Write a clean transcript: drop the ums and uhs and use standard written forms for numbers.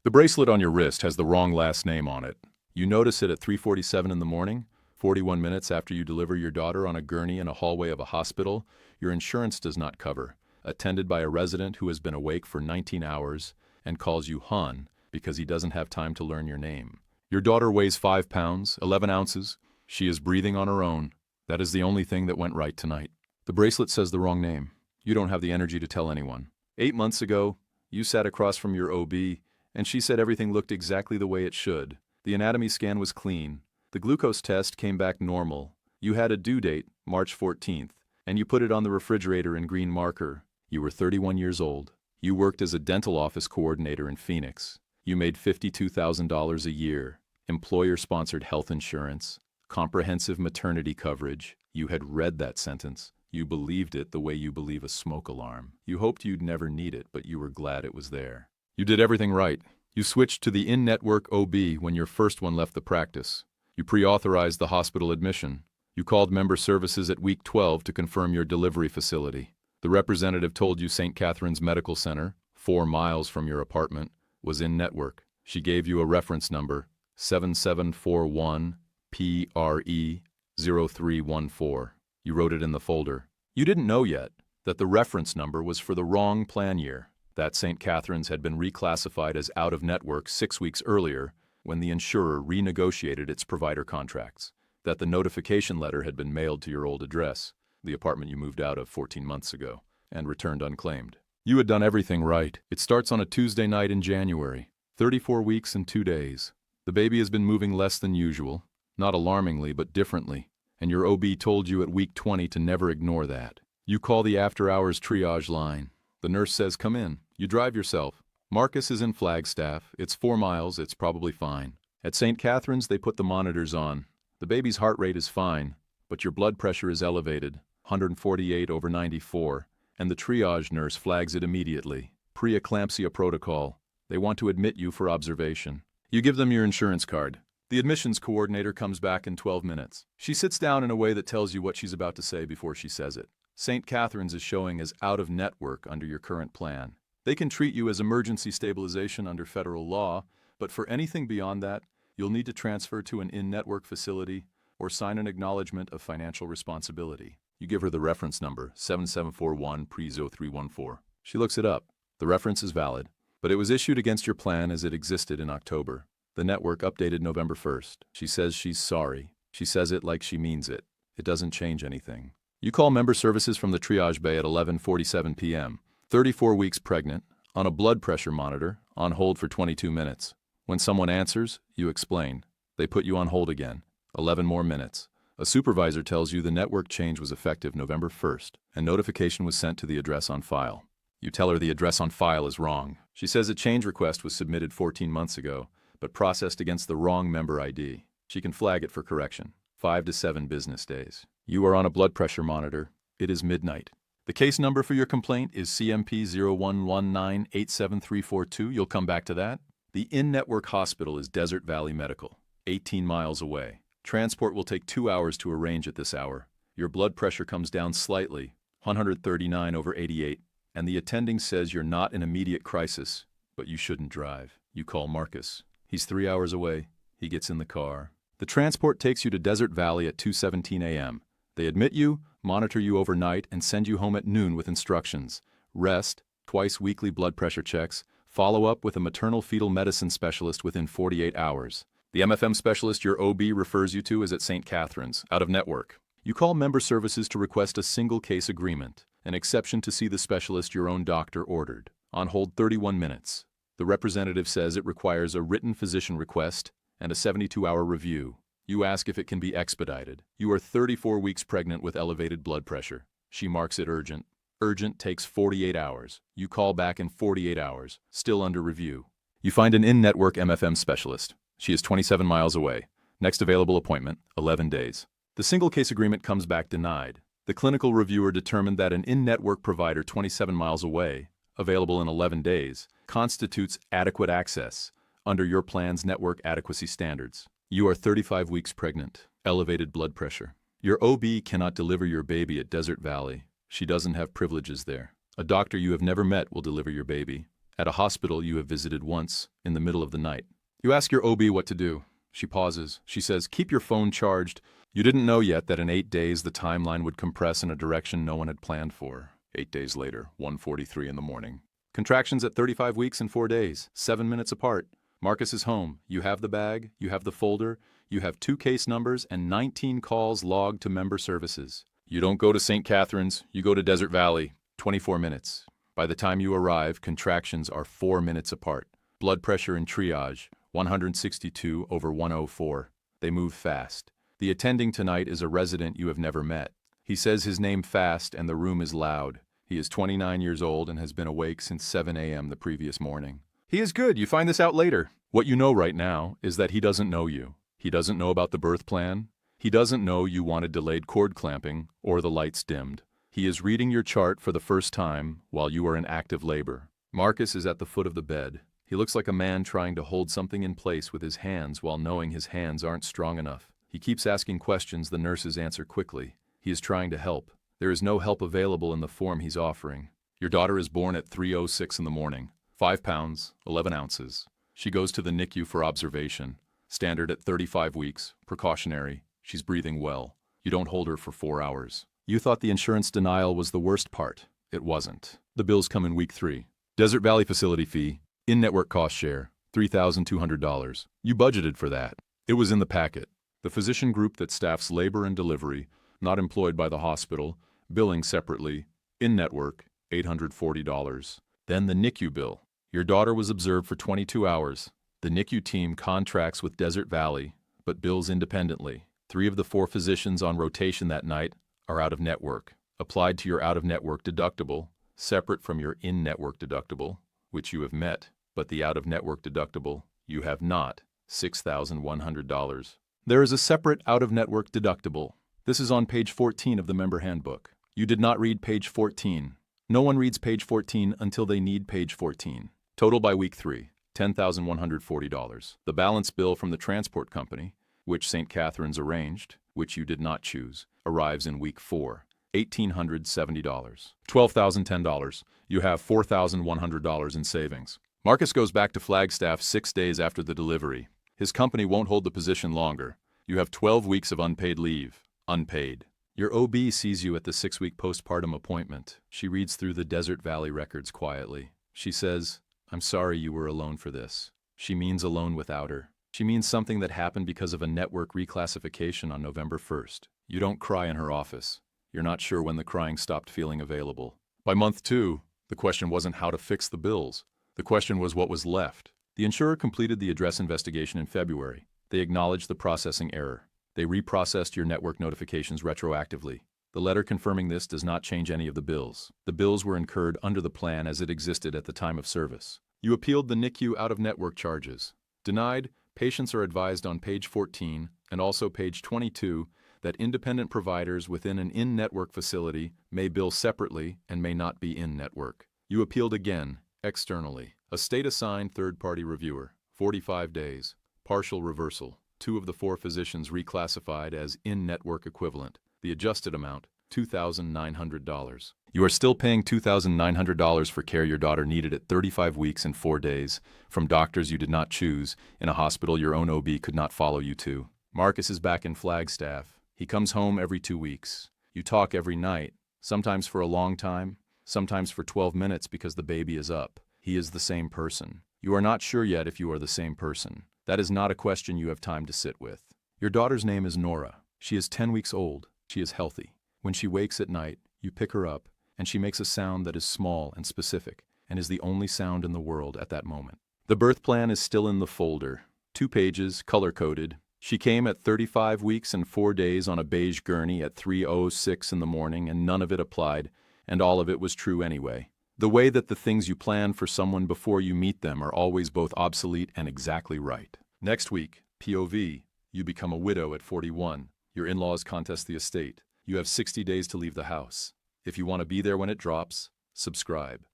The bracelet on your wrist has the wrong last name on it. You notice it at 3:47 in the morning, 41 minutes after you deliver your daughter on a gurney in a hallway of a hospital. Your insurance does not cover, attended by a resident who has been awake for 19 hours and calls you hon because he doesn't have time to learn your name. Your daughter weighs 5 pounds, 11 ounces. She is breathing on her own. That is the only thing that went right tonight. The bracelet says the wrong name. You don't have the energy to tell anyone. 8 months ago, you sat across from your OB, and she said everything looked exactly the way it should. The anatomy scan was clean. The glucose test came back normal. You had a due date, March 14th, and you put it on the refrigerator in green marker. You were 31 years old. You worked as a dental office coordinator in Phoenix. You made $52,000 a year. Employer-sponsored health insurance. Comprehensive maternity coverage. You had read that sentence. You believed it the way you believe a smoke alarm. You hoped you'd never need it, but you were glad it was there. You did everything right. You switched to the in-network OB when your first one left the practice. You pre-authorized the hospital admission. You called member services at week 12 to confirm your delivery facility. The representative told you St. Catherine's Medical Center, 4 miles from your apartment, was in-network. She gave you a reference number, 7741 PRE 0314. You wrote it in the folder. You didn't know yet that the reference number was for the wrong plan year, that St. Catherine's had been reclassified as out-of-network 6 weeks earlier when the insurer renegotiated its provider contracts, that the notification letter had been mailed to your old address, the apartment you moved out of 14 months ago, and returned unclaimed. You had done everything right. It starts on a Tuesday night in January, 34 weeks and 2 days. The baby has been moving less than usual, not alarmingly but differently, and your OB told you at week 20 to never ignore that. You call the after-hours triage line. The nurse says, "Come in." You drive yourself. Marcus is in Flagstaff. It's 4 miles. It's probably fine. At St. Catherine's, they put the monitors on. The baby's heart rate is fine, but your blood pressure is elevated, 148/94, and the triage nurse flags it immediately. Preeclampsia protocol. They want to admit you for observation. You give them your insurance card. The admissions coordinator comes back in 12 minutes. She sits down in a way that tells you what she's about to say before she says it. St. Catherine's is showing as out-of-network under your current plan. They can treat you as emergency stabilization under federal law, but for anything beyond that, you'll need to transfer to an in-network facility or sign an acknowledgement of financial responsibility. You give her the reference number, 7741 PRE0314. She looks it up. The reference is valid, but it was issued against your plan as it existed in October. The network updated November 1st. She says she's sorry. She says it like she means it. It doesn't change anything. You call member services from the triage bay at 11:47 p.m. 34 weeks pregnant, on a blood pressure monitor, on hold for 22 minutes. When someone answers, you explain. They put you on hold again. 11 more minutes. A supervisor tells you the network change was effective November 1st, and notification was sent to the address on file. You tell her the address on file is wrong. She says a change request was submitted 14 months ago, but processed against the wrong member ID. She can flag it for correction. 5 to 7 business days. You are on a blood pressure monitor. It is midnight. The case number for your complaint is CMP 011987342. You'll come back to that. The in-network hospital is Desert Valley Medical, 18 miles away. Transport will take 2 hours to arrange at this hour. Your blood pressure comes down slightly, 139/88, and the attending says you're not in immediate crisis, but you shouldn't drive. You call Marcus. He's 3 hours away. He gets in the car. The transport takes you to Desert Valley at 2:17 a.m. They admit you, monitor you overnight, and send you home at noon with instructions. Rest, twice weekly blood pressure checks, follow up with a maternal fetal medicine specialist within 48 hours. The MFM specialist your OB refers you to is at St. Catherine's, out of network. You call member services to request a single case agreement, an exception to see the specialist your own doctor ordered. On hold 31 minutes. The representative says it requires a written physician request and a 72-hour review. You ask if it can be expedited. You are 34 weeks pregnant with elevated blood pressure. She marks it urgent. Urgent takes 48 hours. You call back in 48 hours, still under review. You find an in-network MFM specialist. She is 27 miles away. Next available appointment, 11 days. The single case agreement comes back denied. The clinical reviewer determined that an in-network provider 27 miles away, available in 11 days, constitutes adequate access under your plan's network adequacy standards. You are 35 weeks pregnant, elevated blood pressure. Your OB cannot deliver your baby at Desert Valley. She doesn't have privileges there. A doctor you have never met will deliver your baby, At a hospital you have visited once, in the middle of the night. You ask your OB what to do. She pauses. She says, keep your phone charged. You didn't know yet that in 8 days the timeline would compress in a direction no one had planned for. 8 days later, 1:43 in the morning. Contractions at 35 weeks and 4 days, 7 minutes apart. Marcus is home. You have the bag, you have the folder, you have 2 case numbers and 19 calls logged to member services. You don't go to St. Catharines, you go to Desert Valley. 24 minutes. By the time you arrive, contractions are 4 minutes apart. Blood pressure in triage, 162/104. They move fast. The attending tonight is a resident you have never met. He says his name fast and the room is loud. He is 29 years old and has been awake since 7 a.m. the previous morning. He is good. You find this out later. What you know right now is that he doesn't know you. He doesn't know about the birth plan. He doesn't know you wanted delayed cord clamping or the lights dimmed. He is reading your chart for the first time while you are in active labor. Marcus is at the foot of the bed. He looks like a man trying to hold something in place with his hands while knowing his hands aren't strong enough. He keeps asking questions the nurses answer quickly. He is trying to help. There is no help available in the form he's offering. Your daughter is born at 3:06 in the morning. 5 pounds, 11 ounces. She goes to the NICU for observation. Standard at 35 weeks, precautionary. She's breathing well. You don't hold her for 4 hours. You thought the insurance denial was the worst part. It wasn't. The bills come in week 3. Desert Valley facility fee, in-network cost share, $3,200. You budgeted for that. It was in the packet. The physician group that staffs labor and delivery, not employed by the hospital, billing separately, in-network, $840. Then the NICU bill. Your daughter was observed for 22 hours. The NICU team contracts with Desert Valley, but bills independently. 3 of the 4 physicians on rotation that night are out of network. Applied to your out-of-network deductible, separate from your in-network deductible, which you have met, but the out-of-network deductible you have not, $6,100. There is a separate out-of-network deductible. This is on page 14 of the member handbook. You did not read page 14. No one reads page 14 until they need page 14. Total by week 3, $10,140. The balance bill from the transport company, which St. Catharines arranged, which you did not choose, arrives in week 4, $1,870. $12,010. You have $4,100 in savings. Marcus goes back to Flagstaff 6 days after the delivery. His company won't hold the position longer. You have 12 weeks of unpaid leave. Unpaid. Your OB sees you at the 6-week postpartum appointment. She reads through the Desert Valley records quietly. She says, I'm sorry you were alone for this. She means alone without her. She means something that happened because of a network reclassification on November 1st. You don't cry in her office. You're not sure when the crying stopped feeling available. By month 2, the question wasn't how to fix the bills. The question was what was left. The insurer completed the address investigation in February. They acknowledged the processing error. They reprocessed your network notifications retroactively. The letter confirming this does not change any of the bills. The bills were incurred under the plan as it existed at the time of service. You appealed the NICU out-of-network charges. Denied, patients are advised on page 14 and also page 22 that independent providers within an in-network facility may bill separately and may not be in-network. You appealed again, externally. A state-assigned third-party reviewer, 45 days. Partial reversal. 2 of the 4 physicians reclassified as in-network equivalent. The adjusted amount, $2,900. You are still paying $2,900 for care your daughter needed at 35 weeks and 4 days, from doctors you did not choose, in a hospital your own OB could not follow you to. Marcus is back in Flagstaff. He comes home every 2 weeks. You talk every night, sometimes for a long time, sometimes for 12 minutes because the baby is up. He is the same person. You are not sure yet if you are the same person. That is not a question you have time to sit with. Your daughter's name is Nora. She is 10 weeks old. She is healthy. When she wakes at night, you pick her up, and she makes a sound that is small and specific, and is the only sound in the world at that moment. The birth plan is still in the folder. 2 pages, color-coded. She came at 35 weeks and 4 days on a beige gurney at 3:06 in the morning, and none of it applied, and all of it was true anyway. The way that the things you plan for someone before you meet them are always both obsolete and exactly right. Next week, POV, you become a widow at 41. Your in-laws contest the estate. You have 60 days to leave the house. If you want to be there when it drops, subscribe.